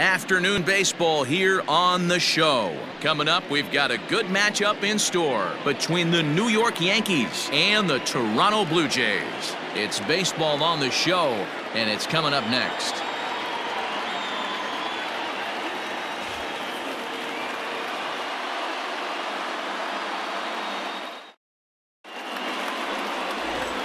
Afternoon baseball here on the show. Coming up, we've got a good matchup in store between the New York Yankees and the Toronto Blue Jays. It's baseball on the show, and it's coming up next.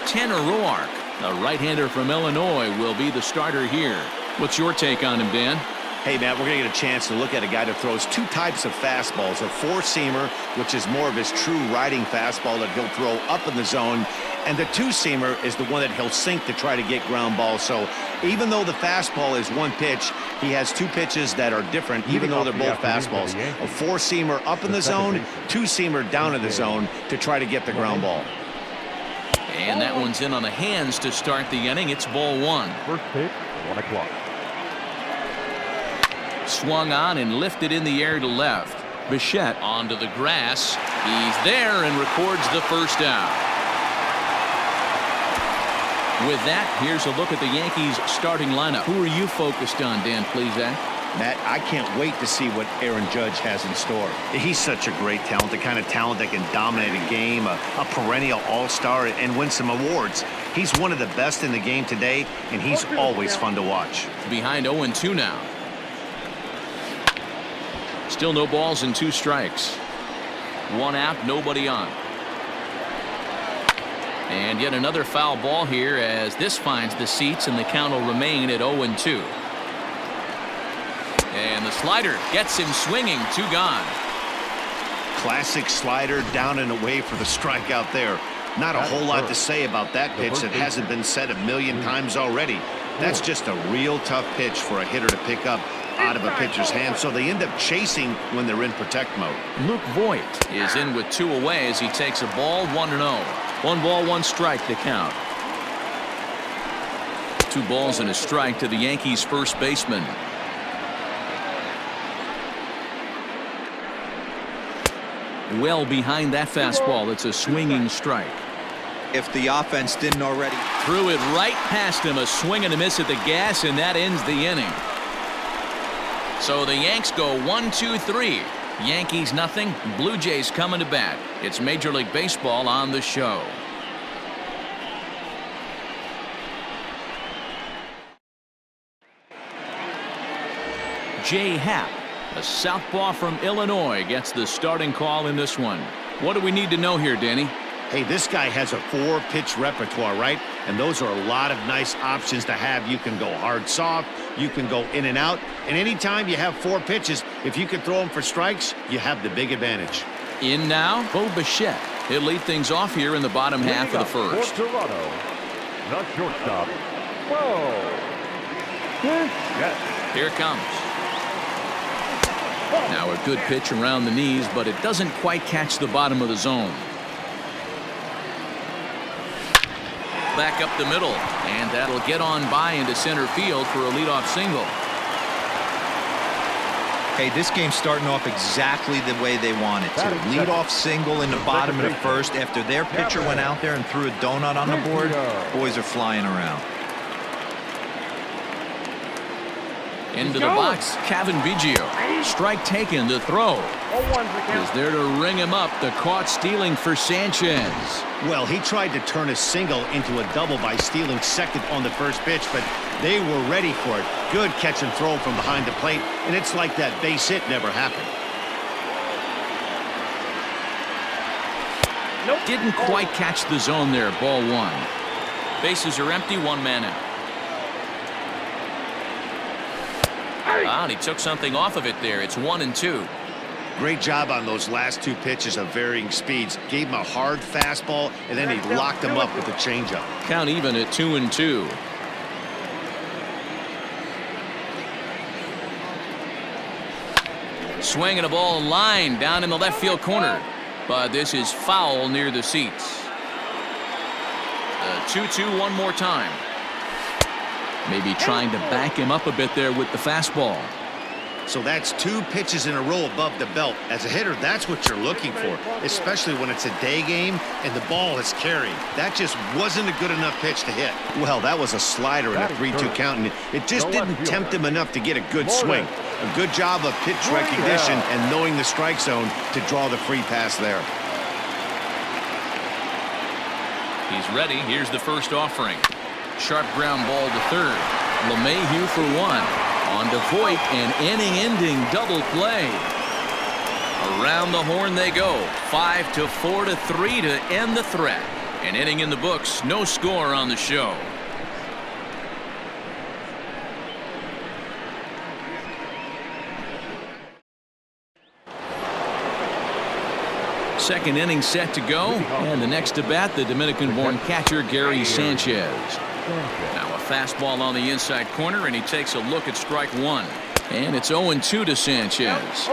Tanner Roark, a right-hander from Illinois, will be the starter here. What's your take on him, Dan? Hey, Matt, we're going to get a chance to look at a guy that throws two types of fastballs, a four-seamer, which is more of his true riding fastball that he'll throw up in the zone, and the two-seamer is the one that he'll sink to try to get ground balls. So even though the fastball is one pitch, he has two pitches that are different, even though they're both fastballs. A four-seamer up in the zone, two-seamer down in the zone to try to get the ground ball. And that one's in on the hands to start the inning. It's ball one. First pitch, 1 o'clock. Swung on and lifted in the air to left. Bichette onto the grass. He's there and records the first out. With that, here's a look at the Yankees starting lineup. Who are you focused on, Dan Plesac? Matt, I can't wait to see what Aaron Judge has in store. He's such a great talent, the kind of talent that can dominate a game, a perennial all-star, and win some awards. He's one of the best in the game today, and he's always fun to watch. Behind 0-2 now. Still no balls and 2 strikes. 1 out, nobody on. And yet another foul ball here as this finds the seats, and the count will remain at 0-2. And the slider gets him swinging. 2 gone. Classic slider down and away for the strikeout there. Not a whole lot to say about that pitch that hasn't been said a million times already. That's just a real tough pitch for a hitter to pick up out of a pitcher's hand, so they end up chasing when they're in protect mode. Luke Voigt is in with 2 away as he takes a ball. 1-0. 1 ball, 1 strike to count. 2 balls and a strike to the Yankees first baseman. Well behind that fastball. It's a swinging strike. If the offense didn't already. Threw it right past him. A swing and a miss at the gas, and that ends the inning. So the Yanks go 1-2-3. Yankees nothing. Blue Jays coming to bat. It's Major League Baseball on the show. Jay Happ, a southpaw from Illinois, gets the starting call in this one. What do we need to know here, Danny? Hey, this guy has a 4-pitch repertoire, right? And those are a lot of nice options to have. You can go hard, soft. You can go in and out. And anytime you have 4 pitches, if you can throw them for strikes, you have the big advantage. In now, Bo Bichette. He'll lead things off here in the bottom half of the first. For Toronto, the shortstop, Bo Bichette. Here it comes. Now a good pitch around the knees, but it doesn't quite catch the bottom of the zone. Back up the middle, and that'll get on by into center field for a leadoff single. Hey, this game's starting off exactly the way they want it to. Leadoff single in the bottom of the first after their pitcher went out there and threw a donut on the board. Boys are flying around. Into the box, Kevin Biggio. Strike taken. The throw is there to ring him up. The caught stealing for Sanchez. Well, he tried to turn a single into a double by stealing second on the first pitch, but they were ready for it. Good catch and throw from behind the plate, and it's like that base hit never happened. Nope. Didn't quite catch the zone there. Ball 1. Bases are empty. 1 man out. And he took something off of it there. It's 1-2. Great job on those last 2 pitches of varying speeds. Gave him a hard fastball, and then he locked him up with a changeup. Count even at 2-2. Swinging a ball line down in the left field corner. But this is foul near the seats. 2-2 one more time. Maybe trying to back him up a bit there with the fastball. So that's 2 pitches in a row above the belt. As a hitter, that's what you're looking for, especially when it's a day game and the ball is carried. That just wasn't a good enough pitch to hit. Well, that was a slider in a 3-2 count, and it just didn't tempt him enough to get a good swing. A good job of pitch recognition and knowing the strike zone to draw the free pass there. He's ready. Here's the first offering. Sharp ground ball to third. LeMahieu for 1. On to Voit, an inning-ending double play. Around the horn they go. 5-4-3 to end the threat. An inning in the books. No score on the show. Second inning set to go, and the next to bat, the Dominican-born catcher Gary Sanchez. Now a fastball on the inside corner, and he takes a look at strike 1. And it's 0-2 to Sanchez.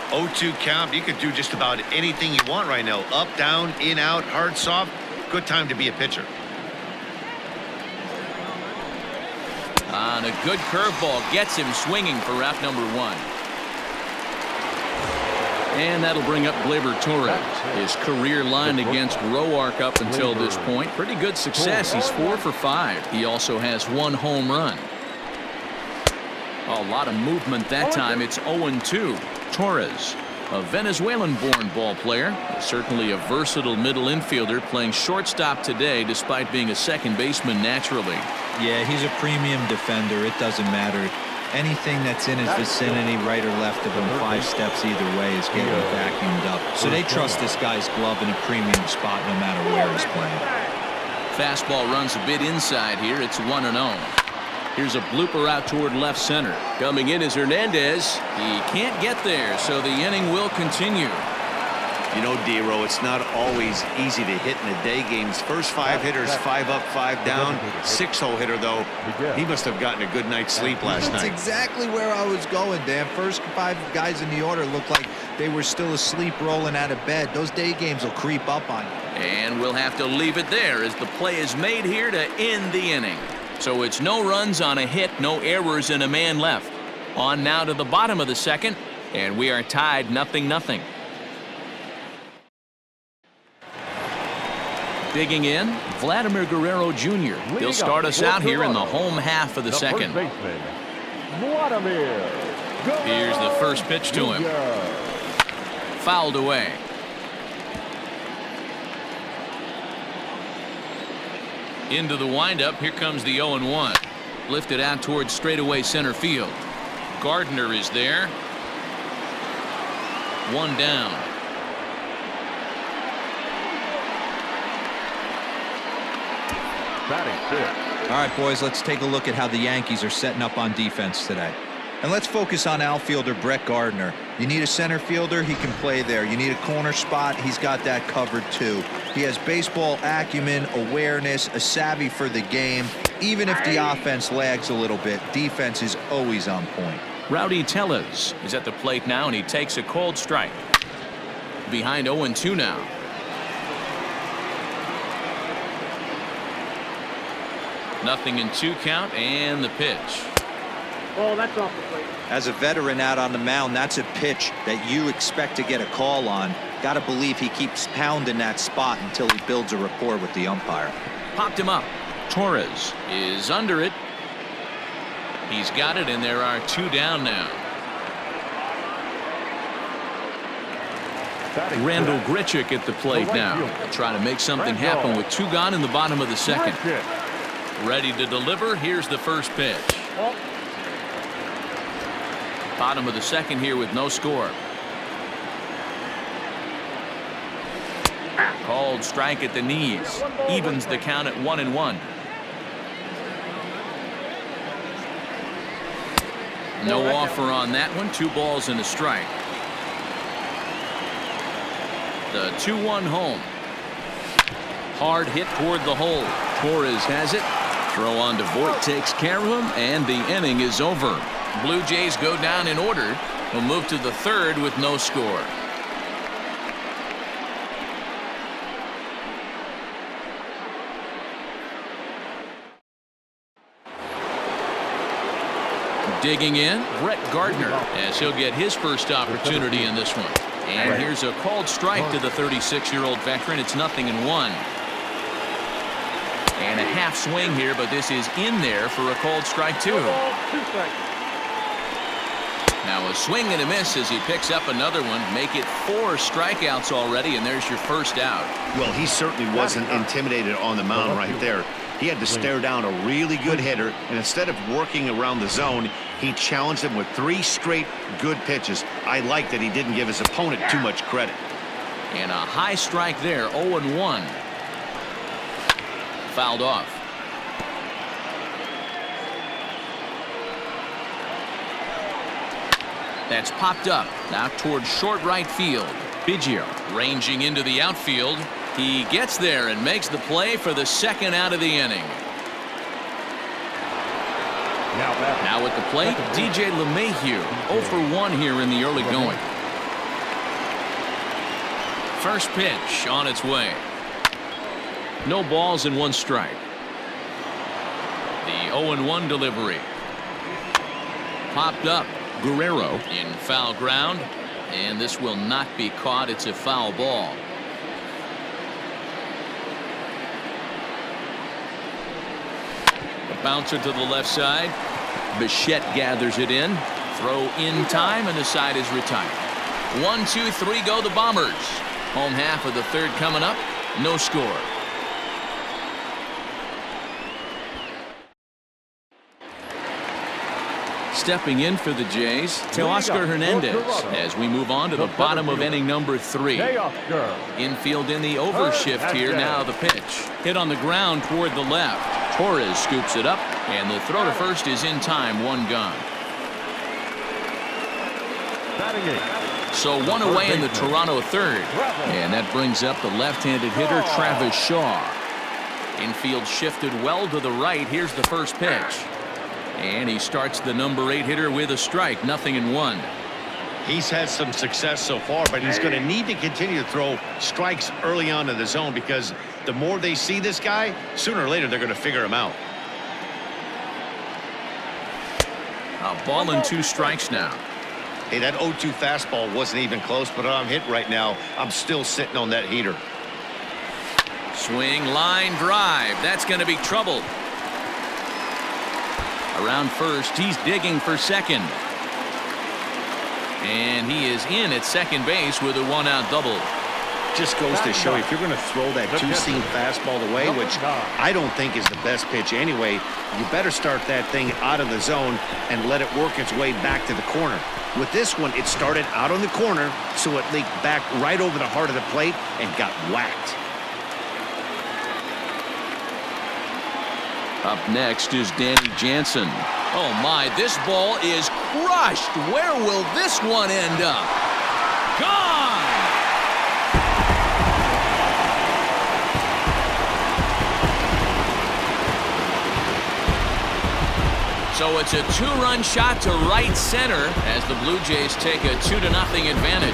0-2 count. You could do just about anything you want right now. Up, down, in, out, hard, soft. Good time to be a pitcher. On a good curveball, gets him swinging for out number 1. And that'll bring up Gleyber Torres. His career line against Roark up until this point. Pretty good success. He's 4 for 5. He also has 1 home run. A lot of movement that time. It's 0-2. Torres, a Venezuelan-born ball player. Certainly a versatile middle infielder, playing shortstop today despite being a second baseman naturally. Yeah, he's a premium defender. It doesn't matter. Anything that's in his vicinity, right or left of him, 5 steps either way, is getting vacuumed up. So they trust this guy's glove in a premium spot no matter where he's playing. Fastball runs a bit inside here. It's 1-0. Here's a blooper out toward left center. Coming in is Hernandez. He can't get there, so the inning will continue. You know, D-Row, it's not always easy to hit in a day game's first 5 hitters, 5 up, 5 down. 6-hole hitter, though, he must have gotten a good night's sleep last night. That's exactly where I was going, Dan. First 5 guys in the order looked like they were still asleep rolling out of bed. Those day games will creep up on you. And we'll have to leave it there as the play is made here to end the inning. So it's no runs on a hit, no errors, and a man left. On now to the bottom of the second, and we are tied 0-0. Digging in, Vladimir Guerrero Jr. He'll start us out here in the home half of the second. Here's the first pitch to him. Fouled away. Into the windup. Here comes the 0-1. Lifted out towards straightaway center field. Gardner is there. 1 down. All right, boys, let's take a look at how the Yankees are setting up on defense today. And let's focus on outfielder Brett Gardner. You need a center fielder, he can play there. You need a corner spot, he's got that covered too. He has baseball acumen, awareness, a savvy for the game. Even if the offense lags a little bit, defense is always on point. Rowdy Tellez is at the plate now, and he takes a cold strike. Behind 0-2 now. Nothing in 2 count, and the pitch. Oh, that's off the plate. As a veteran out on the mound, that's a pitch that you expect to get a call on. Got to believe he keeps pounding that spot until he builds a rapport with the umpire. Popped him up. Torres is under it. He's got it, and there are 2 down now. Randall Grichuk at the plate now. Trying to make something happen with 2 gone in the bottom of the second. Ready to deliver. Here's the first pitch. Bottom of the second here with no score. Called strike at the knees. Evens the count at 1-1. No offer on that one. 2 balls and a strike. The 2-1 home. Hard hit toward the hole. Torres has it. Throw on to Voit takes care of him, and the inning is over. Blue Jays go down in order. We'll move to the 3rd with no score. Digging in, Brett Gardner, as he'll get his first opportunity in this one. And here's a called strike to the 36-year-old veteran. It's 0-1. And a half swing here, but this is in there for a called strike too. Now a swing and a miss as he picks up another one. Make it 4 strikeouts already, and there's your first out. Well, he certainly wasn't intimidated on the mound right there. He had to stare down a really good hitter, and instead of working around the zone, he challenged him with 3 straight good pitches. I like that he didn't give his opponent too much credit. And a high strike there, 0-1. Fouled off. That's popped up now towards short right field. Biggio ranging into the outfield. He gets there and makes the play for the second out of the inning. Now at the plate, DJ LeMahieu, 0 for 1 here in the early going. First pitch on its way. No balls and 1 strike. The 0-1 delivery. Popped up. Guerrero in foul ground, and this will not be caught. It's a foul ball. A bouncer to the left side. Bichette gathers it in. Throw in time, and the side is retired. 1, 2, 3 go the Bombers. Home half of the third coming up. No score. Stepping in for the Jays, Teoscar Hernandez, as we move on to the bottom of inning number 3. Infield in the overshift here. Now the pitch. Hit on the ground toward the left. Torres scoops it up, and the throw to first is in time. 1 gone. So 1 away in the Toronto third. And that brings up the left-handed hitter, Travis Shaw. Infield shifted well to the right. Here's the first pitch. And he starts the number 8 hitter with a strike. 0-1. He's had some success so far, but he's going to need to continue to throw strikes early on in the zone, because the more they see this guy, sooner or later they're going to figure him out. A ball and 2 strikes now. Hey, that 0-2 fastball wasn't even close, but I'm hit right now. I'm still sitting on that heater. Swing, line drive. That's going to be trouble. Around first, he's digging for second. And he is in at second base with a 1-out double. Just goes to show you, if you're going to throw that 2-seam fastball away, which I don't think is the best pitch anyway, you better start that thing out of the zone and let it work its way back to the corner. With this one, it started out on the corner, so it leaked back right over the heart of the plate and got whacked. Up next is Danny Jansen. Oh my, this ball is crushed. Where will this one end up? Gone! So it's a 2-run shot to right center as the Blue Jays take a 2-0 advantage.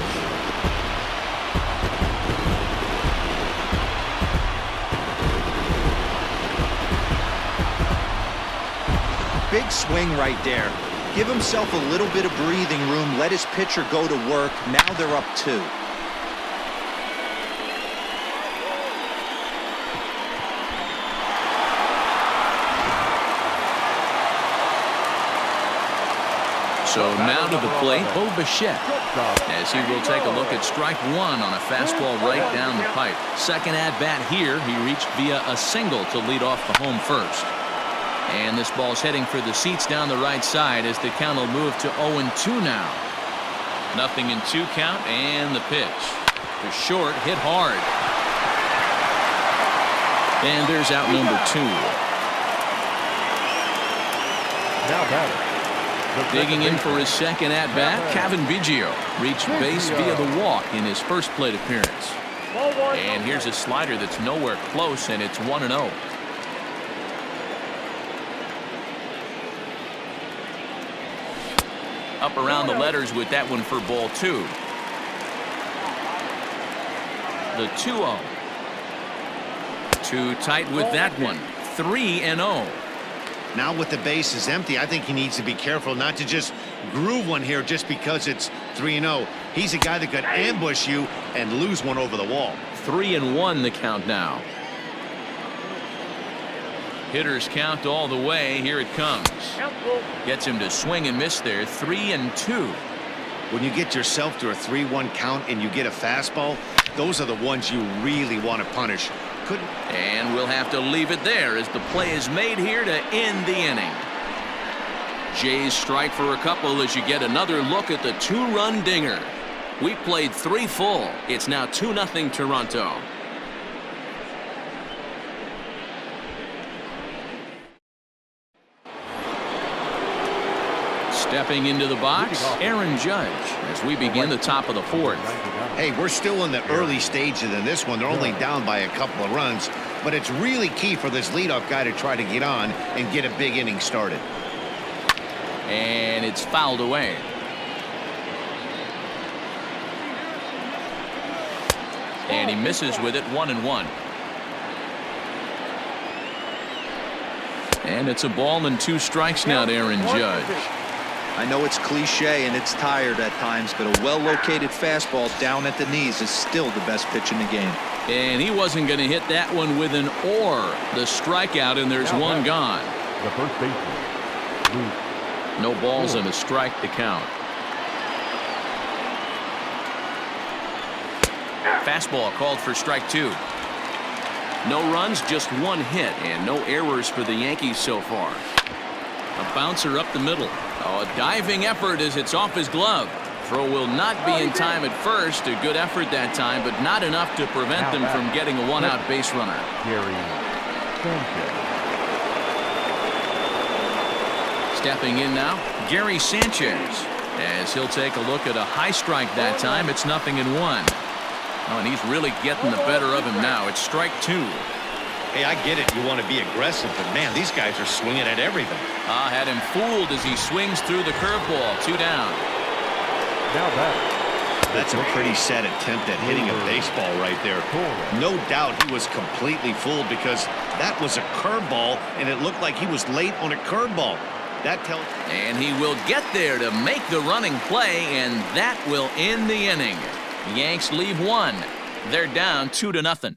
Big swing right there. Give himself a little bit of breathing room. Let his pitcher go to work. Now they're up 2. So now to the plate, Bo Bichette, as he will take a look at strike 1 on a fastball right down the pipe. Second at-bat here, he reached via a single to lead off the home first. And this ball's heading for the seats down the right side as the count will move to 0-2 now. 0-2 count, and the pitch. To short, hit hard. And there's out number 2. Now batting. Digging in for his second at-bat, Kevin Biggio reached base via the walk in his first plate appearance. And here's a slider that's nowhere close, and it's 1-0. Up around the letters with that one for ball 2. The 2-0. Too tight with that one. 3-0. Now with the bases empty, I think he needs to be careful not to just groove one here just because it's 3-0. He's a guy that could ambush you and lose one over the wall. 3-1 the count now. Hitters count all the way. Here it comes. Gets him to swing and miss there. 3-2. When you get yourself to a 3-1 count and you get a fastball, those are the ones you really want to punish. And we'll have to leave it there as the play is made here to end the inning. Jays strike for a couple as you get another look at the two-run dinger. We played 3 full. It's now 2-0 Toronto. Stepping into the box, Aaron Judge, as we begin the top of the 4th. Hey, we're still in the early stages in this one. They're only down by a couple of runs, but it's really key for this leadoff guy to try to get on and get a big inning started. And it's fouled away. And he misses with it. 1-1. And it's a ball and 2 strikes now to Aaron Judge. I know it's cliche and it's tired at times, but a well-located fastball down at the knees is still the best pitch in the game. And he wasn't going to hit that one with an or. The strikeout, and there's one gone. The first baseman. No balls and a strike to count. Fastball called for strike 2. No runs, just 1 hit, and no errors for the Yankees so far. A bouncer up the middle. Oh, a diving effort as it's off his glove. Throw will not be in time at first. A good effort that time, but not enough to prevent them from getting a 1-out base runner. Stepping in now, Gary Sanchez, as he'll take a look at a high strike that time. It's 0-1. Oh, and he's really getting the better of him now. It's strike 2. Hey, I get it. You want to be aggressive, but man, these guys are swinging at everything. Had him fooled as he swings through the curveball. 2 down. Now back. That's a pretty sad attempt at hitting a baseball right there. No doubt he was completely fooled because that was a curveball, and it looked like he was late on a curveball. That tells. And he will get there to make the running play, and that will end the inning. Yanks leave 1. They're down 2-0.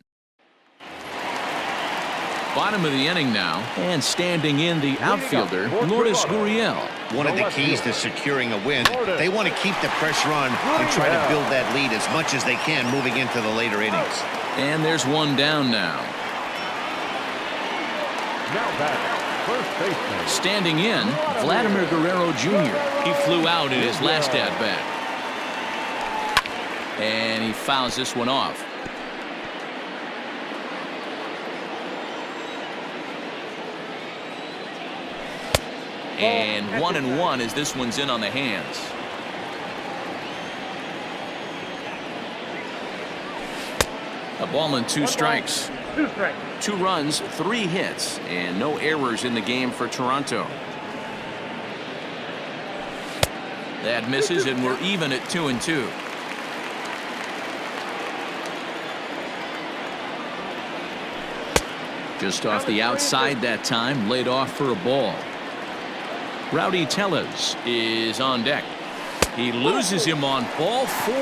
Bottom of the inning now, and standing in the outfielder, Lourdes Gurriel. One of the keys to securing a win, they want to keep the pressure on and try to build that lead as much as they can moving into the later innings. And there's 1 down now. Now back. First baseman. Standing in, Vladimir Guerrero Jr. He flew out in his last at-bat. And he fouls this one off. And 1-1 as this one's in on the hands. A ball and 2 strikes. 2 runs, 3 hits, and no errors in the game for Toronto. That misses, and we're even at 2-2. Just off the outside that time, laid off for a ball. Rowdy Tellez is on deck. He loses him on ball 4.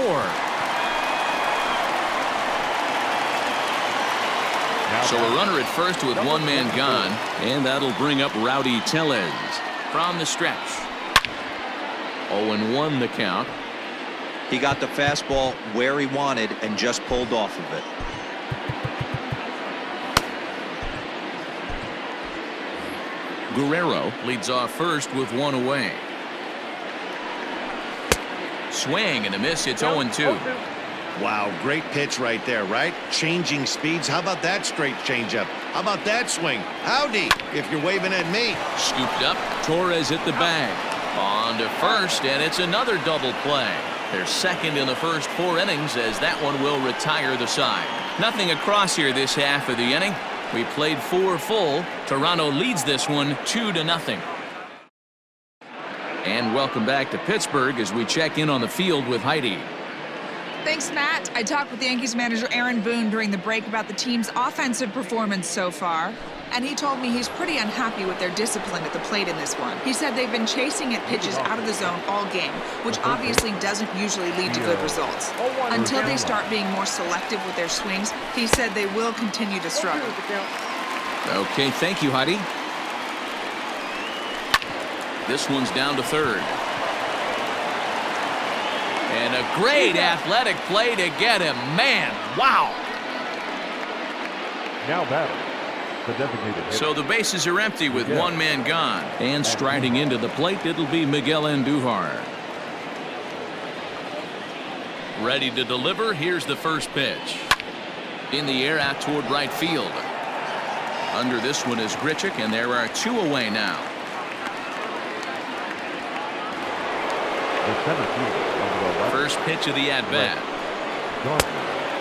So a runner at first with 1 man gone, and that'll bring up Rowdy Tellez from the stretch. 0-1 the count. He got the fastball where he wanted and just pulled off of it. Guerrero leads off first with 1 away. Swing and a miss. It's 0-2. Wow, great pitch right there, right? Changing speeds. How about that straight changeup? How about that swing? Howdy, if you're waving at me. Scooped up. Torres hit the bag. On to first, and it's another double play. They're second in the first 4 innings as that one will retire the side. Nothing across here this half of the inning. We played 4 full. Toronto leads this one 2-0. And welcome back to Pittsburgh as we check in on the field with Heidi. Thanks, Matt. I talked with Yankees manager Aaron Boone during the break about the team's offensive performance so far. and he told me he's pretty unhappy with their discipline at the plate in this one. He said they've been chasing at pitches out of the zone all game, which obviously doesn't usually lead to good results. Until they start being more selective with their swings, he said they will continue to struggle. Okay, thank you, Heidi. This one's down to third. And a great athletic play to get him. Man, wow. Now batting, the designated hitter. So the bases are empty with one man gone. And striding into the plate, it'll be Miguel Andujar. Ready to deliver. Here's the first pitch. In the air out toward right field. Under this one is Grichuk, and there are two away now. The center fielder on the left. First pitch of the at-bat.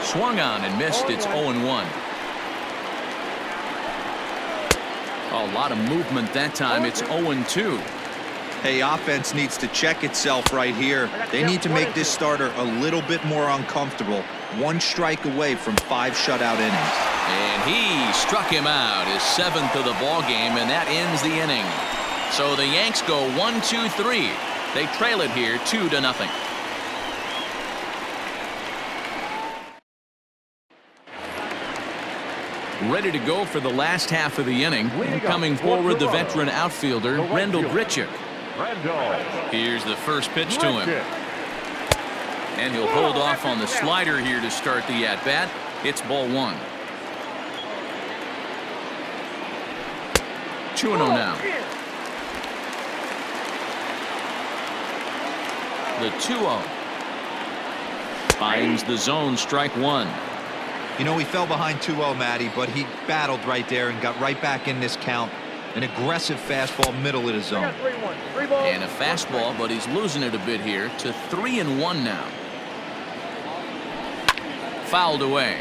Swung on and missed. It's 0-1. A lot of movement that time. It's 0-2. Hey, offense needs to check itself right here. They need to make this starter a little bit more uncomfortable. One strike away from 5 shutout innings. And he struck him out, his 7th of the ball game, and that ends the inning. So the Yanks go 1-2-3. They trail it here 2-0. Ready to go for the last half of the inning. And coming forward, the veteran outfielder, Rendell Grichuk. Here's the first pitch to him. And he'll hold off on the slider here to start the at-bat. It's ball 1. 2-0 now. The 2-0. Finds the zone, strike 1. You know, he fell behind 2-0, Matty, but he battled right there and got right back in this count. An aggressive fastball, middle of the zone. And a fastball, but he's losing it a bit here to 3-1 now. Fouled away.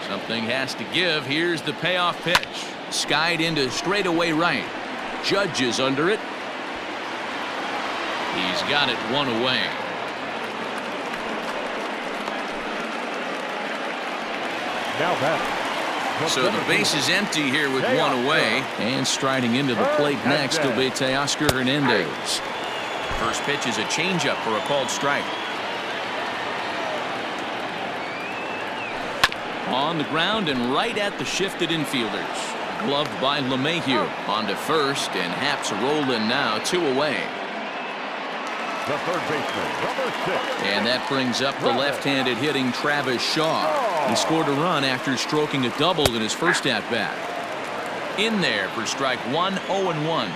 Something has to give. Here's the payoff pitch. Skied into straightaway right. Judge is under it. He's got it 1 away. Now batting. So the base is empty here with 1 away. And striding into the plate next will be Teoscar Hernandez. First pitch is a changeup for a called strike. On the ground and right at the shifted infielders. Gloved by LeMahieu. On to first, and Happ's rolling now, 2 away. The third baseman, number 6. And that brings up the left-handed hitting Travis Shaw. He scored a run after stroking a double in his first at-bat. In there for strike 1, 0-1.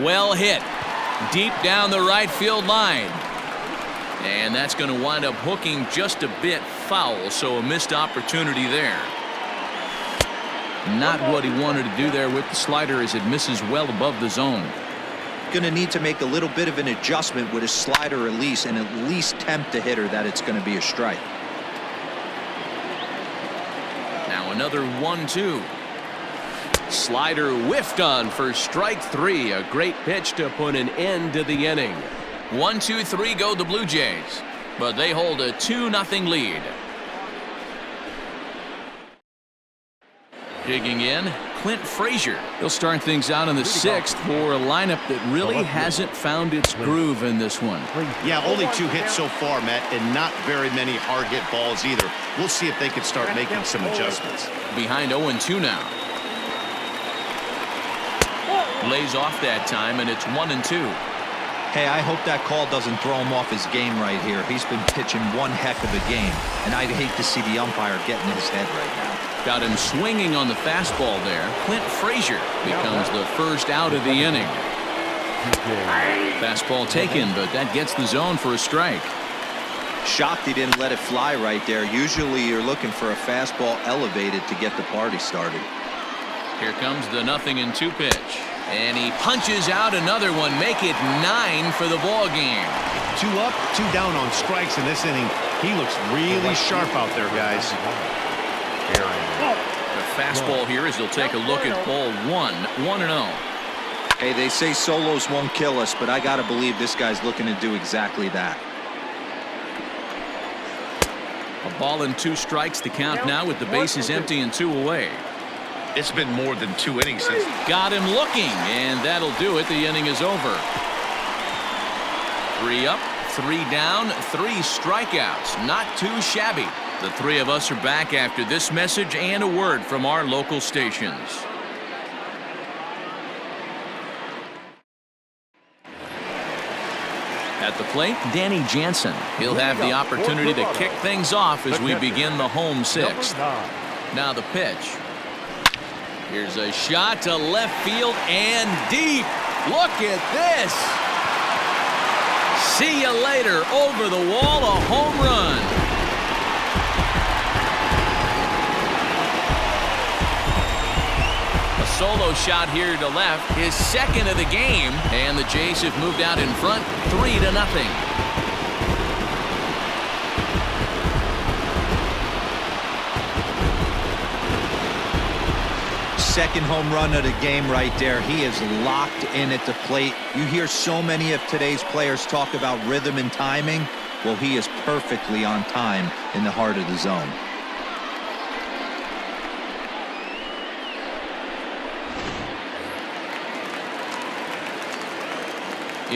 Well hit. Deep down the right field line. And that's going to wind up hooking just a bit foul, so a missed opportunity there. Not what he wanted to do there with the slider as it misses well above the zone. Going to need to make a little bit of an adjustment with his slider release and at least tempt the hitter that it's going to be a strike. Now another 1-2. Slider whiffed on for strike 3. A great pitch to put an end to the inning. 1-2-3 go the Blue Jays, but they hold a 2-0 lead. Digging in, Clint Frazier. He'll start things out in the 6th for a lineup that really hasn't found its groove in this one. Yeah, only 2 hits so far, Matt, and not very many hard hit balls either. We'll see if they can start making some adjustments. Behind 0-2 now. Lays off that time, and it's 1-2. Hey, I hope that call doesn't throw him off his game right here. He's been pitching one heck of a game, and I'd hate to see the umpire getting in his head right now. Got him swinging on the fastball there. Clint Frazier becomes the first out of the inning. Fastball taken, but that gets the zone for a strike. Shocked he didn't let it fly right there. Usually you're looking for a fastball elevated to get the party started. Here comes the 0-2 pitch. And he punches out another one. Make it 9 for the ball game. 2 up, 2 down on strikes in this inning. He looks really sharp out there, guys. The fastball here as he'll take a look at ball 1, 1-0. Hey, they say solos won't kill us, but I got to believe this guy's looking to do exactly that. A ball and 2 strikes to count now with the bases empty and 2 away. It's been more than 2 innings since. Got him looking, and that'll do it. The inning is over. 3 up, 3 down, 3 strikeouts. Not too shabby. The 3 of us are back after this message and a word from our local stations. At the plate, Danny Jansen. He'll have the opportunity to kick things off as we begin the home 6th. Now the pitch. Here's a shot to left field and deep. Look at this. See you later. Over the wall, a home run. A solo shot here to left, his 2nd of the game, and the Jays have moved out in front 3-0. Second home run of the game right there. He is locked in at the plate. You hear so many of today's players talk about rhythm and timing. Well, he is perfectly on time in the heart of the zone.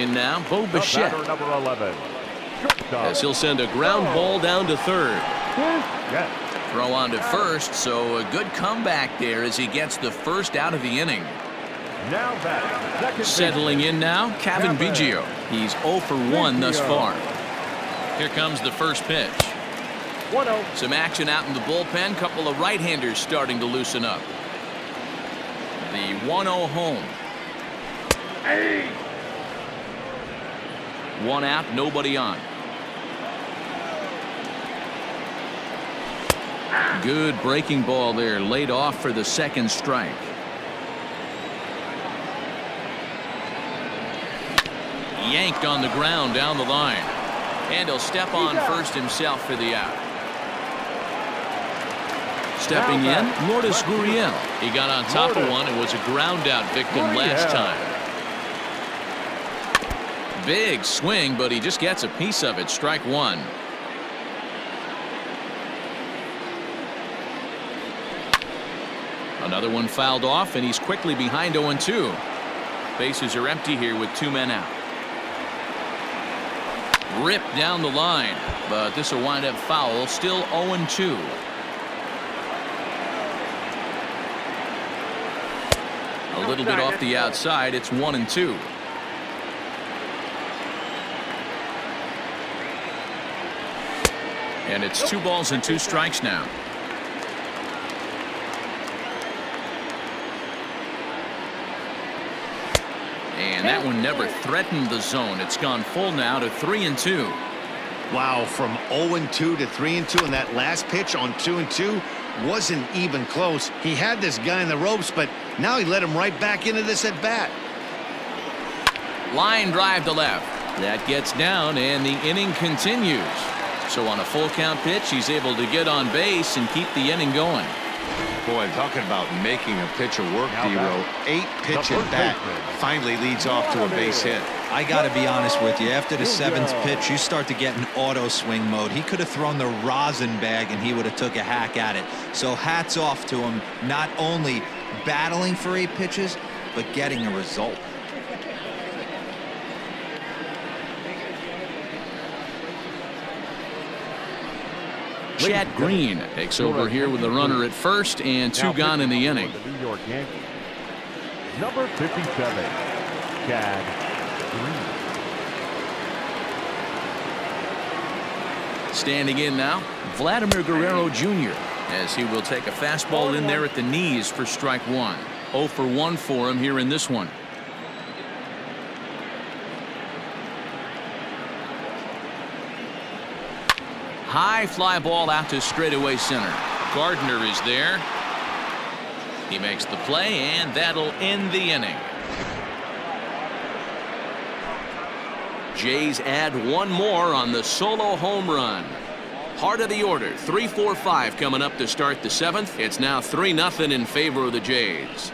In now, Bo Bichette. Number 11. As he'll send a ground ball down to 3rd. Yes. Throw on to 1st, so a good comeback there as he gets the 1st out of the inning. Now back. Settling in now, Kevin Biggio. He's 0 for 1 thus far. Here comes the first pitch. 1-0. Some action out in the bullpen. Couple of right-handers starting to loosen up. The 1-0 home. Hey. 1 out, nobody on. Good breaking ball there, laid off for the 2nd strike. Yanked on the ground down the line. And he'll step on first himself for the out. Stepping in, Lourdes Gurriel. He got on top of one and was a ground out victim last time. Big swing, but he just gets a piece of it. Strike 1. Another one fouled off, and he's quickly behind 0-2. Bases are empty here with 2 men out. Ripped down the line, but this will wind up foul. Still 0-2. A little bit off the outside. It's 1-2. And it's 2 balls and 2 strikes now. And that one never threatened the zone. It's gone full now to 3-2. Wow, from 0-2 to 3-2, and that last pitch on 2-2 wasn't even close. He had this guy in the ropes, but now he let him right back into this at bat. Line drive to left. That gets down, and the inning continues. So on a full count pitch, he's able to get on base and keep the inning going. Boy, talking about making a pitcher work, D-Row. 8-pitch at bat finally leads off to a base hit. I got to be honest with you. After the 7th pitch, you start to get in auto swing mode. He could have thrown the rosin bag, and he would have took a hack at it. So hats off to him, not only battling for 8 pitches, but getting a result. Chad Green takes over here with a runner at first and 2 gone in the inning. The New York Yankees. Number 57, Chad Green. Standing in now, Vladimir Guerrero Jr. as he will take a fastball in there at the knees for strike 1. 0 for 1 for him here in this one. High fly ball out to straightaway center. Gardner is there. He makes the play, and that'll end the inning. Jays add 1 more on the solo home run. Heart of the order, 3-4-5 coming up to start the 7th. It's now 3-0 in favor of the Jays.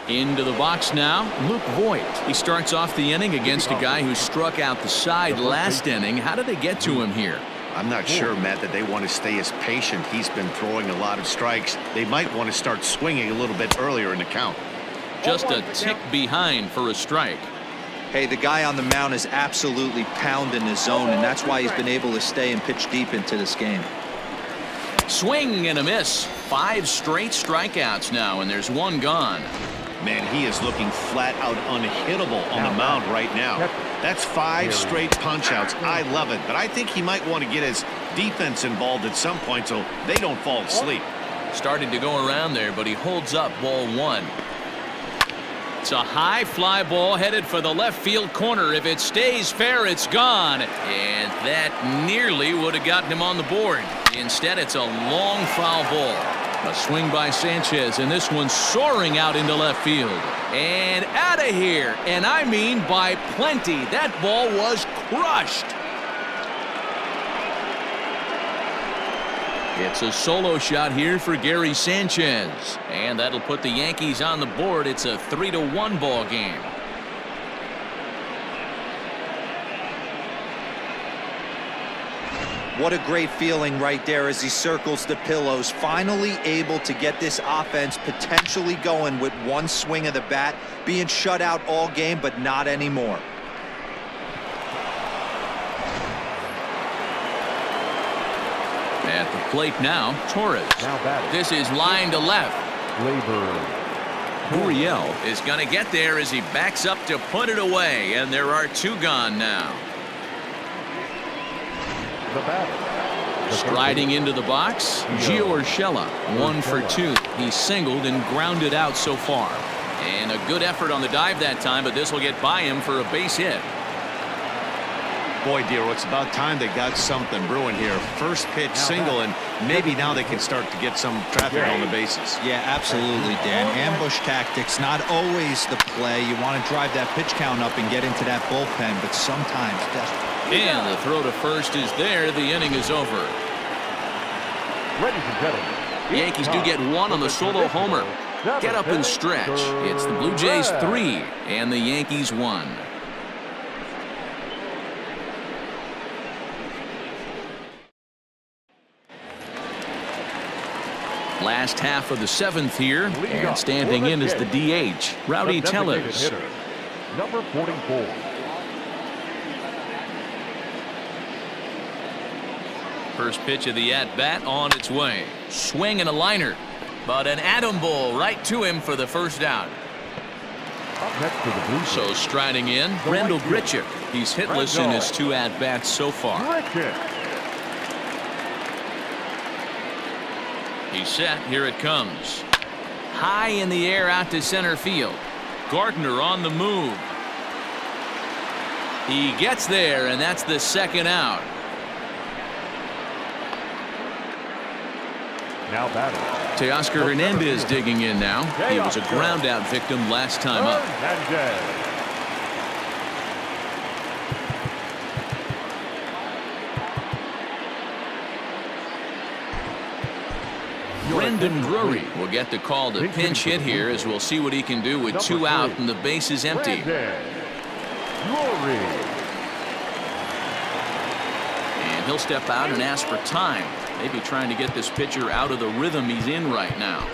Into the box now, Luke Voigt. He starts off the inning against a guy who struck out the side last inning. How did they get to him here? I'm not sure, Matt, that they want to stay as patient. He's been throwing a lot of strikes. They might want to start swinging a little bit earlier in the count. Just a tick behind for a strike. Hey, the guy on the mound is absolutely pounding his zone, and that's why he's been able to stay and pitch deep into this game. Swing and a miss. 5 straight strikeouts now, and there's 1 gone. Man, he is looking flat out unhittable on the mound right now. That's 5 straight punch-outs. I love it, but I think he might want to get his defense involved at some point so they don't fall asleep. Started to go around there, but he holds up ball 1. It's a high fly ball headed for the left field corner. If it stays fair, it's gone. And that nearly would have gotten him on the board. Instead, it's a long foul ball. A swing by Sanchez, and this one soaring out into left field. And out of here. And I mean by plenty. That ball was crushed. It's a solo shot here for Gary Sanchez. And that'll put the Yankees on the board. It's a 3-1 ball game. What a great feeling right there as he circles the pillows. Finally able to get this offense potentially going with 1 swing of the bat. Being shut out all game, but not anymore. At the plate now, Torres. This is line to left. Gurriel is going to get there as he backs up to put it away, and there are 2 gone now. Striding into the box, Gio Urshela, 1 for 2. He's singled and grounded out so far. And a good effort on the dive that time, but this will get by him for a base hit. Boy, Dero, it's about time they got something brewing here. First pitch single, and maybe now they can start to get some traffic on the bases. Yeah, absolutely, Dan. Ambush tactics, not always the play. You want to drive that pitch count up and get into that bullpen, but sometimes that's... And the throw to first is there. The inning is over. Ladies and gentlemen, The Yankees do get 1 on the solo homer. Get up and stretch. It's the Blue Jays 3 and the Yankees 1. Last half of the 7th here, and standing in is the DH, Rowdy Tellez. Number 44. First pitch of the at-bat on its way. Swing and a liner, but an atom ball right to him for the first out. So striding in, Brendel Grichuk. He's hitless in his 2 at-bats so far. He's set. Here it comes. High in the air out to center field. Gardner on the move. He gets there, and that's the 2nd out. Now batting. Teoscar Hernandez digging in now. He was a ground out victim last time up. Brendan Drury will get the call to pinch hit here, as we'll see what he can do with 2 out and the base is empty. And he'll step out and ask for time. Maybe trying to get this pitcher out of the rhythm he's in right now.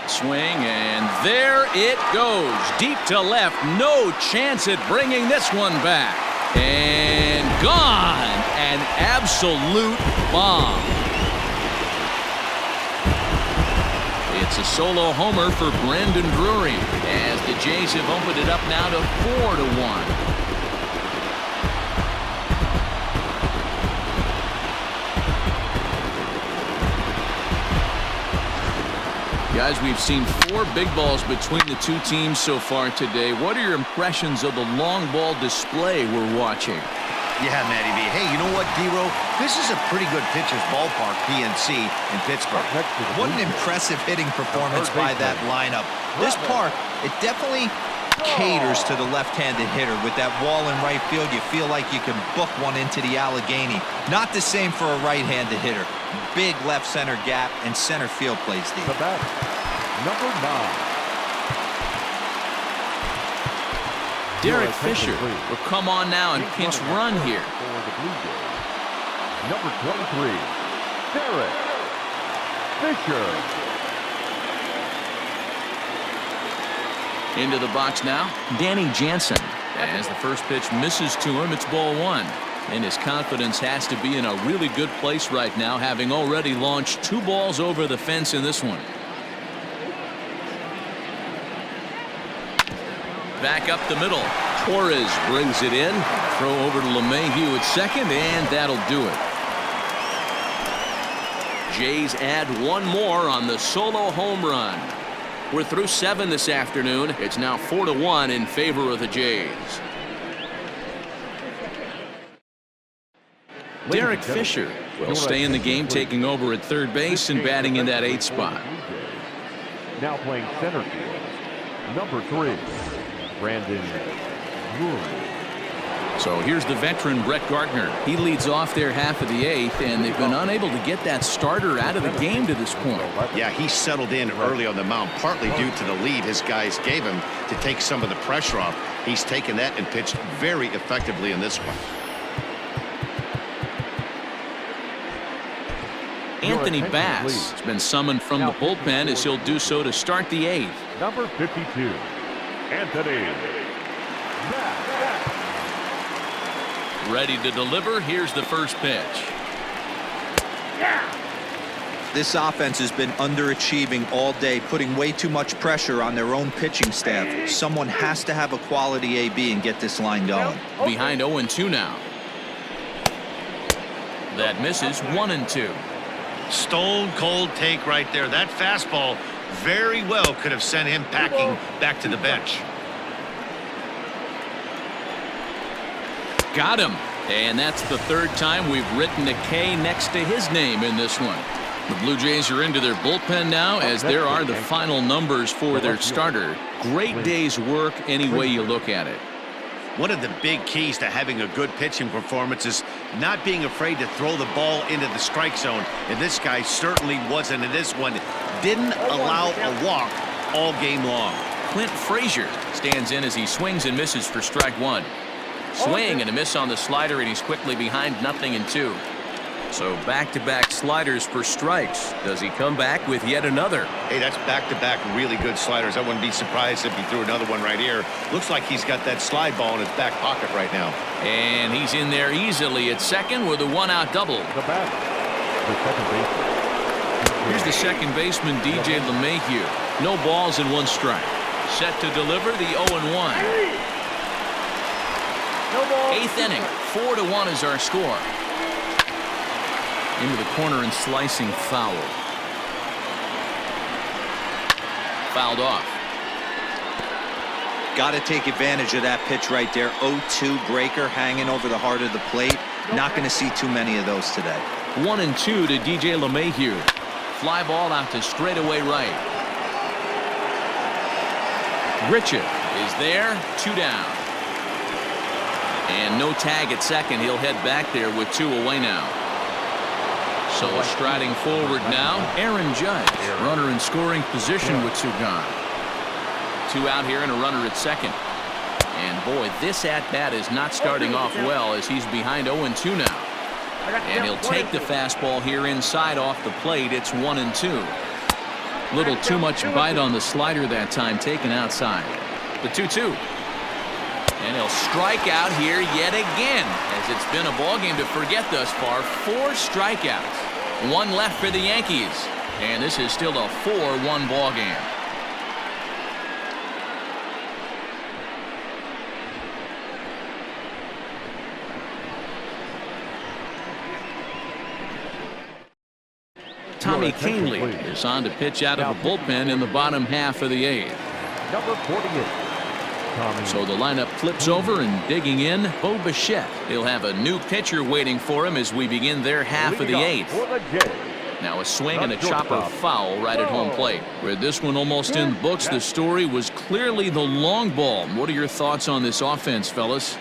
Swing, and there it goes. Deep to left. No chance at bringing this one back. And gone. An absolute bomb. It's a solo homer for Brendan Drury, as the Jays have opened it up now to 4-1. Guys, we've seen 4 big balls between the 2 teams so far today. What are your impressions of the long ball display we're watching? Yeah, Matty B. Hey, you know what, Dero? This is a pretty good pitcher's ballpark, PNC, in Pittsburgh. What an impressive hitting performance by that lineup. This park, it definitely caters to the left-handed hitter. With that wall in right field, you feel like you can book one into the Allegheny. Not the same for a right-handed hitter. Big left center gap, and center field plays deep. The batter, number 9. Derek Fisher will come on now and pinch run here. For the Blue Jays, number 23, Derek Fisher. Into the box now, Danny Jansen. As the first pitch misses to him, it's ball one. And his confidence has to be in a really good place right now, having already launched 2 balls over the fence in this one. Back up the middle. Torres brings it in. Throw over to LeMahieu at second, and that'll do it. Jays add 1 more on the solo home run. We're through 7 this afternoon. It's now 4-1 in favor of the Jays. Derek Fisher will stay in the game, taking over at third base and batting in that 8th spot. Now playing center field, number 3, Brandon Moore. So here's the veteran Brett Gardner. He leads off their half of the 8th, and they've been unable to get that starter out of the game to this point. Yeah, he settled in early on the mound, partly due to the lead his guys gave him to take some of the pressure off. He's taken that and pitched very effectively in this one. Anthony Bass has been summoned from the bullpen as he'll do so to start the 8th. Number 52, Anthony Bass. Ready to deliver. Here's the first pitch. This offense has been underachieving all day, putting way too much pressure on their own pitching staff. Someone has to have a quality AB and get this line going. Behind 0-2 now. That misses. 1-2. Stone cold take right there. That fastball very well could have sent him packing back to the bench. Got him. And that's the 3rd time we've written a K next to his name in this one. The Blue Jays are into their bullpen now, as there are the final numbers for their starter. Great day's work any way you look at it. One of the big keys to having a good pitching performance is not being afraid to throw the ball into the strike zone. And this guy certainly wasn't in this one. Didn't allow a walk all game long. Clint Frazier stands in as he swings and misses for strike 1. Swing and a miss on the slider, and he's quickly behind 0-2. So back-to-back sliders for strikes. Does he come back with yet another? Hey, that's back-to-back really good sliders. I wouldn't be surprised if he threw another one right here. Looks like he's got that slide ball in his back pocket right now. And he's in there easily at second with a 1-out double. The batter, the second baseman. Here's the second baseman, DJ LeMahieu. No balls and 1 strike. Set to deliver the 0-1. 8th inning, 4-1 is our score. Into the corner and slicing foul. Fouled off. Got to take advantage of that pitch right there. 0-2 breaker hanging over the heart of the plate. Not going to see too many of those today. 1-2 to DJ LeMahieu. Fly ball out to straightaway right. Richard is there. 2 down. And no tag at second. He'll head back there with 2 away now. So striding forward now, Aaron Judge. Runner in scoring position with 2 gone. 2 out here and a runner at second. And boy, this at-bat is not starting off well as he's behind 0-2 now. And he'll take the fastball here inside off the plate. It's 1-2. Little too much bite on the slider that time, taken outside. The 2-2. And he'll strike out here yet again, as it's been a ball game to forget thus far. 4 strikeouts. 1 left for the Yankees. And this is still a 4-1 ball game. Tommy Canley is on to pitch out of the bullpen in the bottom half of the 8th. Number 48. So the lineup flips over, and digging in, Bo Bichette. He'll have a new pitcher waiting for him as we begin their half of the 8th. Now a swing and a chopper foul right at home plate. With this one almost in the books, the story was clearly the long ball. What are your thoughts on this offense, fellas?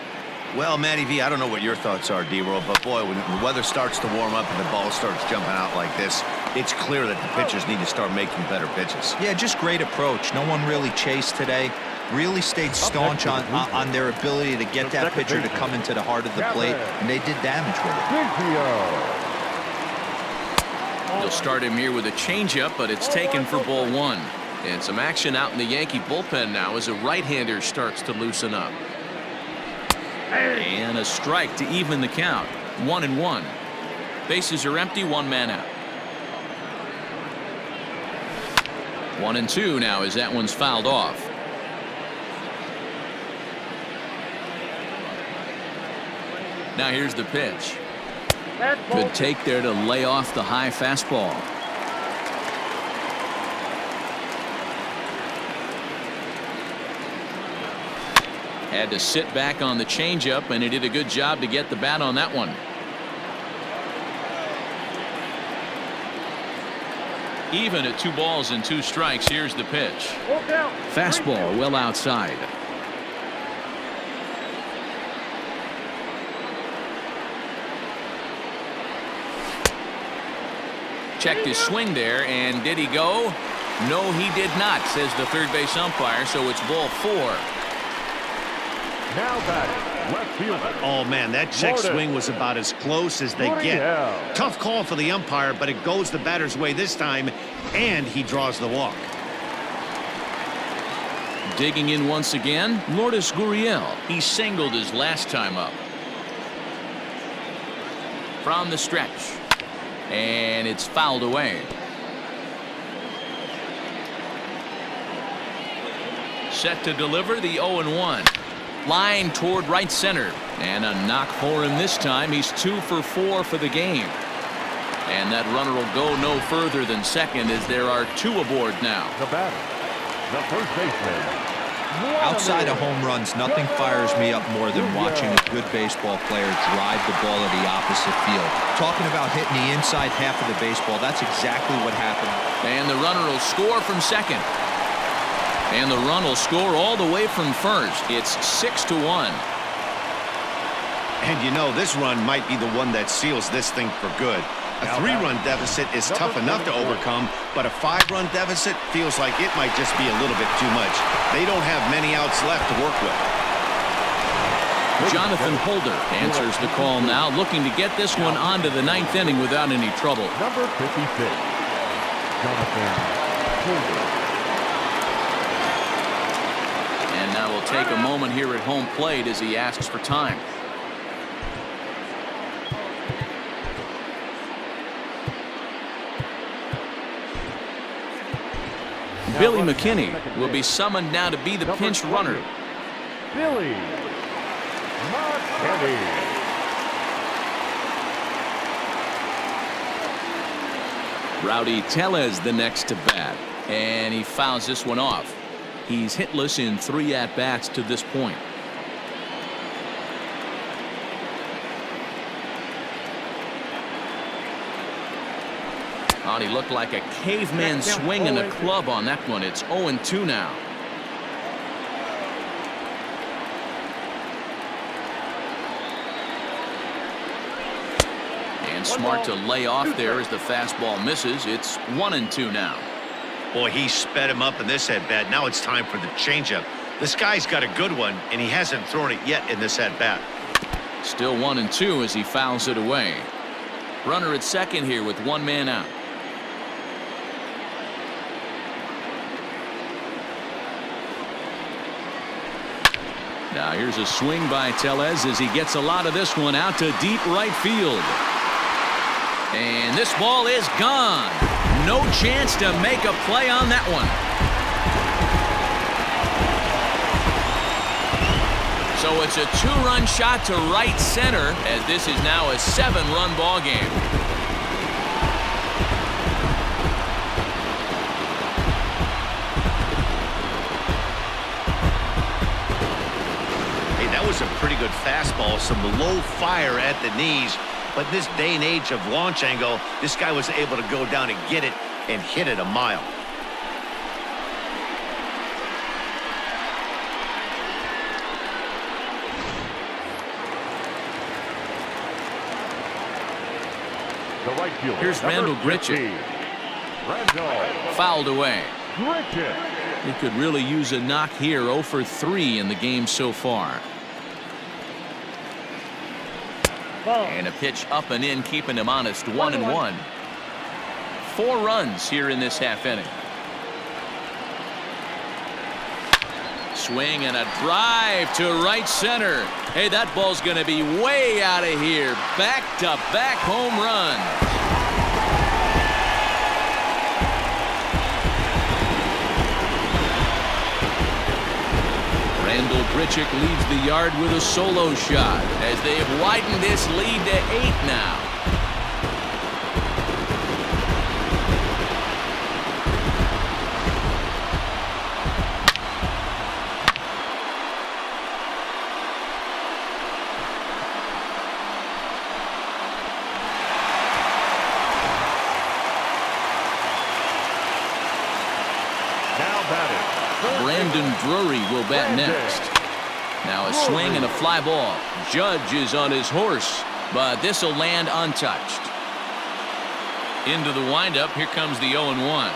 Well, Matty V, I don't know what your thoughts are, D-Roll, but boy, when the weather starts to warm up and the ball starts jumping out like this, it's clear that the pitchers need to start making better pitches. Yeah, just great approach. No one really chased today. Really stayed staunch on their ability to get that pitcher to come into the heart of the plate, and they did damage with it. They'll start him here with a changeup, but it's taken for ball one. And some action out in the Yankee bullpen now as a right-hander starts to loosen up. And a strike to even the count. 1-1. Bases are empty, one man out. 1-2 now as that one's fouled off. Now here's the pitch. Good take there to lay off the high fastball. Had to sit back on the changeup, and he did a good job to get the bat on that one. Even at 2 balls and 2 strikes, here's the pitch. Fastball well outside. Checked his swing there, and did he go? No, he did not, says the third base umpire, so it's ball 4. Now batting, left fielder. Oh, man, that check swing was about as close as they get. Tough call for the umpire, but it goes the batter's way this time, and he draws the walk. Digging in once again, Lourdes Gurriel. He singled his last time up. From the stretch. And it's fouled away. Set to deliver the 0-1. Line toward right center. And a knock for him this time. He's 2 for 4 for the game. And that runner will go no further than second as there are 2 aboard now. The batter, the first baseman. Outside of home runs, nothing fires me up more than watching a good baseball player drive the ball to the opposite field. Talking about hitting the inside half of the baseball, that's exactly what happened. And the runner will score from second. And the run will score all the way from first. It's 6-1. And you know, this run might be the one that seals this thing for good. A 3-run deficit is tough enough to overcome, but a 5-run deficit feels like it might just be a little bit too much. They don't have many outs left to work with. Jonathan Holder answers the call now, looking to get this one onto the 9th inning without any trouble. Number 56, Jonathan Holder. And now we'll take a moment here at home plate as he asks for time. Billy McKinney will be summoned now to be the pinch runner. Billy McKinney. Rowdy Tellez the next to bat, and he fouls this one off. He's hitless in 3 at-bats to this point. Oh, he looked like a caveman swinging a club on that one. It's 0-2 now. And smart to lay off there as the fastball misses. It's 1-2 now. Boy, he sped him up in this at-bat. Now it's time for the changeup. This guy's got a good one, and he hasn't thrown it yet in this at-bat. Still 1-2 as he fouls it away. Runner at second here with 1 man out. Now here's a swing by Tellez as he gets a lot of this one out to deep right field. And this ball is gone. No chance to make a play on that one. So it's a 2-run shot to right center as this is now a 7-run ball game. Hey, that was a pretty good fastball. Some low fire at the knees. But this day and age of launch angle, this guy was able to go down and get it and hit it a mile. The right fielder, Here's Randall Grichuk. Fouled away. He could really use a knock here. 0 for 3 in the game so far. And a pitch up and in, keeping him honest. 1-1. 4 runs here in this half inning. Swing and a drive to right center. Hey, that ball's going to be way out of here. Back-to-back home runs. Randall Grichuk leads the yard with a solo shot as they have widened this lead to 8 now. Brandon Drury will bat next. Now a swing and a fly ball. Judge is on his horse, but this will land untouched. Into the windup. Here comes the 0-1.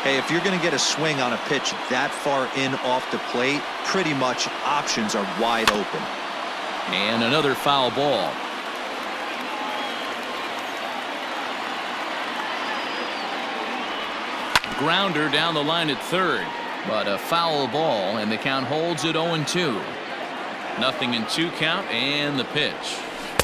Hey, if you're going to get a swing on a pitch that far in off the plate, pretty much options are wide open. And another foul ball. Grounder down the line at third, but a foul ball, and the count holds at 0-2. Nothing in 2 count, and the pitch.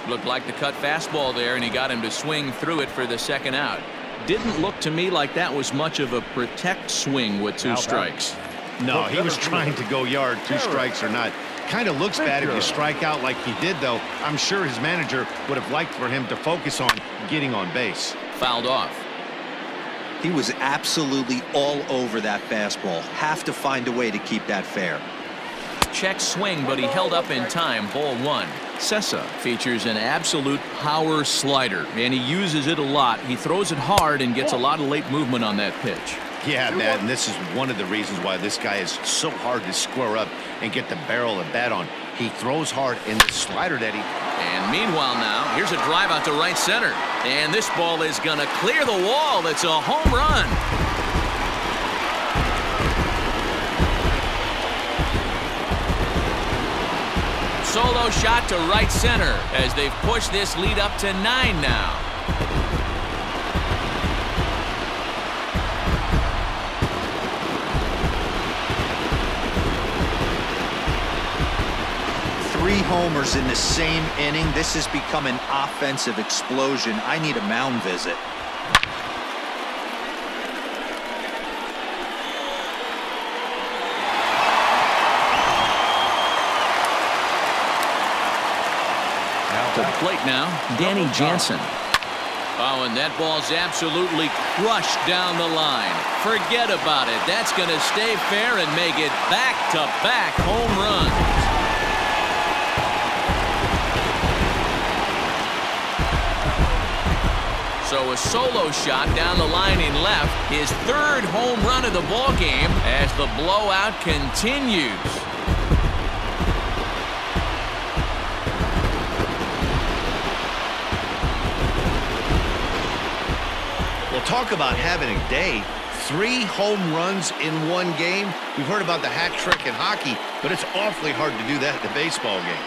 Looked like the cut fastball there, and he got him to swing through it for the second out. Didn't look to me like that was much of a protect swing with 2 strikes. No, he was trying to go yard, 2 strikes or not. Kind of looks bad if you strike out like he did, though. I'm sure his manager would have liked for him to focus on getting on base. Fouled off. He was absolutely all over that fastball. Have to find a way to keep that fair. Check swing, but he held up in time. Ball 1. Sessa features an absolute power slider, and he uses it a lot. He throws it hard and gets a lot of late movement on that pitch. Yeah, Matt, and this is one of the reasons why this guy is so hard to square up and get the barrel of bat on. He throws hard in the slider that he... And meanwhile now, here's a drive out to right center. And this ball is going to clear the wall. It's a home run. Solo shot to right center as they've pushed this lead up to 9 now. Three homers in the same inning. This has become an offensive explosion. I need a mound visit. To the plate now, Danny Jansen. Oh, and that ball's absolutely crushed down the line. Forget about it. That's going to stay fair and make it back-to-back home runs. So a solo shot down the line in left, his 3rd home run of the ball game as the blowout continues. Well, talk about having a day. 3 home runs in 1 game. We've heard about the hat trick in hockey, but it's awfully hard to do that in a baseball game.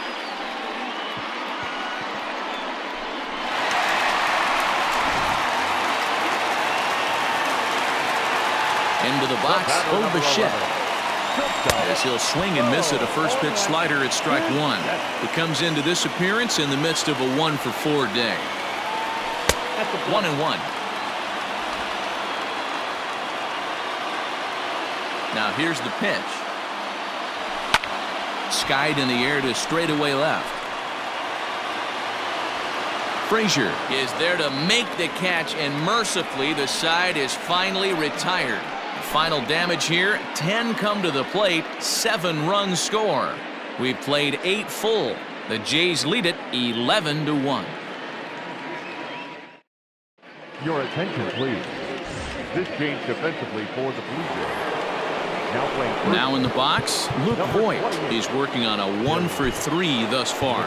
Into the box, Bichette. As he'll swing and miss at a first pitch slider at strike 1. He comes into this appearance in the midst of a 1-for-4 day. 1-1. Now here's the pitch. Skied in the air to straightaway left. Frazier is there to make the catch, and mercifully the side is finally retired. Final damage here, 10 come to the plate, 7 runs score. We've played 8 full. The Jays lead it 11-1. Your attention, please. This change defensively for the Blue Jays. Now playing first. Now in the box, Luke Number Voigt. 20. He's working on a 1-for-3 thus far.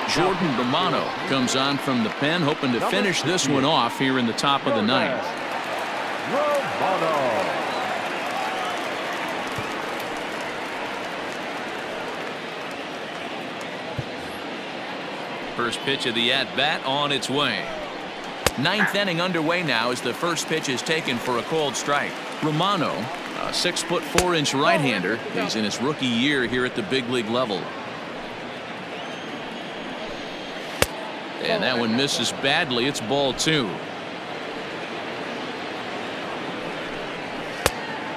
Jordan Romano comes on from the pen, hoping to finish this one off here in the top of the ninth. Romano. First pitch of the at-bat on its way. Ninth inning underway now as the first pitch is taken for a cold strike. Romano, a 6'4" right-hander. He's in his rookie year here at the big league level. And that one misses badly. It's ball 2.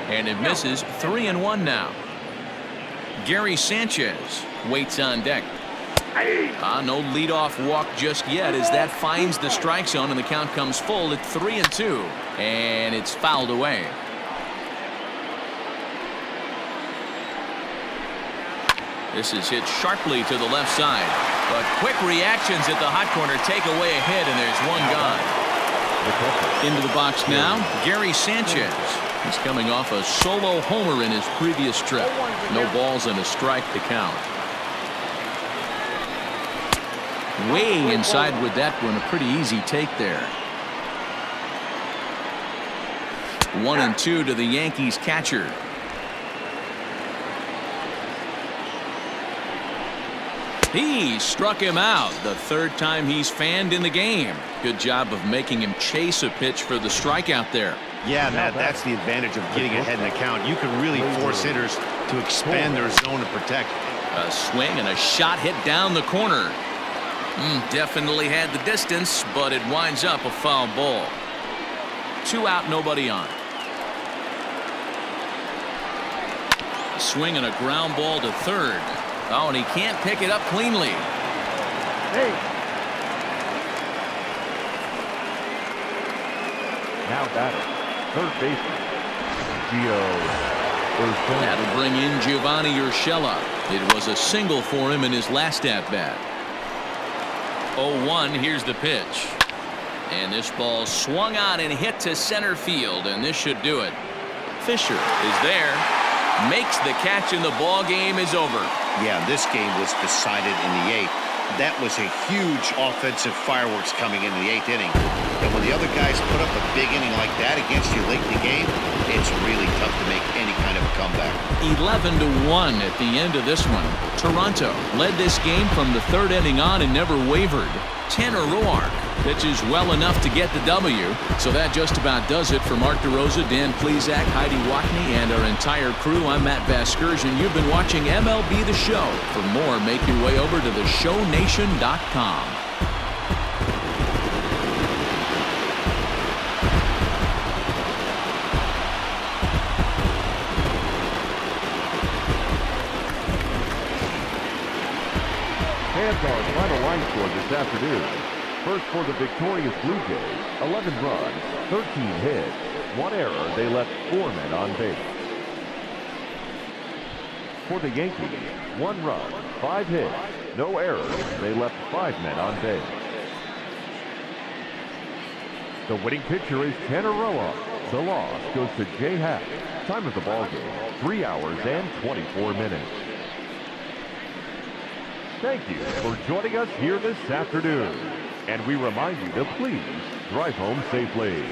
And it misses. 3-1 now. Gary Sanchez waits on deck. No leadoff walk just yet as that finds the strike zone and the count comes full at 3-2. And it's fouled away. This is hit sharply to the left side. But quick reactions at the hot corner take away a hit, and there's one gone. Into the box now, Gary Sanchez. He's coming off a solo homer in his previous trip. No balls and a strike to count. Way inside with that one, a pretty easy take there. 1-2 to the Yankees catcher. He struck him out the third time he's fanned in the game. Good job of making him chase a pitch for the strikeout there. Yeah, Matt, that's the advantage of getting ahead in the count. You can really force hitters to expand their zone and protect. A swing and a shot hit down the corner. Definitely had the distance, but it winds up a foul ball. 2 out, nobody on. A swing and a ground ball to third. Oh, and he can't pick it up cleanly. Hey. Now batter, third baseman, Gio. That'll bring in Giovanni Urshela. It was a single for him in his last at-bat. 0-1, here's the pitch. And this ball swung on and hit to center field, and this should do it. Fisher is there, makes the catch, and the ball game is over. Yeah, this game was decided in the 8th. That was a huge offensive fireworks coming in the 8th inning. And when the other guys put up a big inning like that against you late in the game, it's really tough to make any kind of a comeback. 11-1 at the end of this one. Toronto led this game from the 3rd inning on and never wavered. Tanner Roark pitches well enough to get the W. So that just about does it for Mark DeRosa, Dan Plesac, Heidi Wackney, and our entire crew. I'm Matt Vasgersian. You've been watching MLB The Show. For more, make your way over to theshownation.com. Fans our final line score this afternoon. First for the victorious Blue Jays, 11 runs, 13 hits, 1 error. They left 4 men on base. For the Yankees, 1 run, 5 hits, no errors. They left 5 men on base. The winning pitcher is Tanner Roark. The loss goes to Jay Happ. Time of the ball game, 3 hours and 24 minutes. Thank you for joining us here this afternoon. And we remind you to please drive home safely.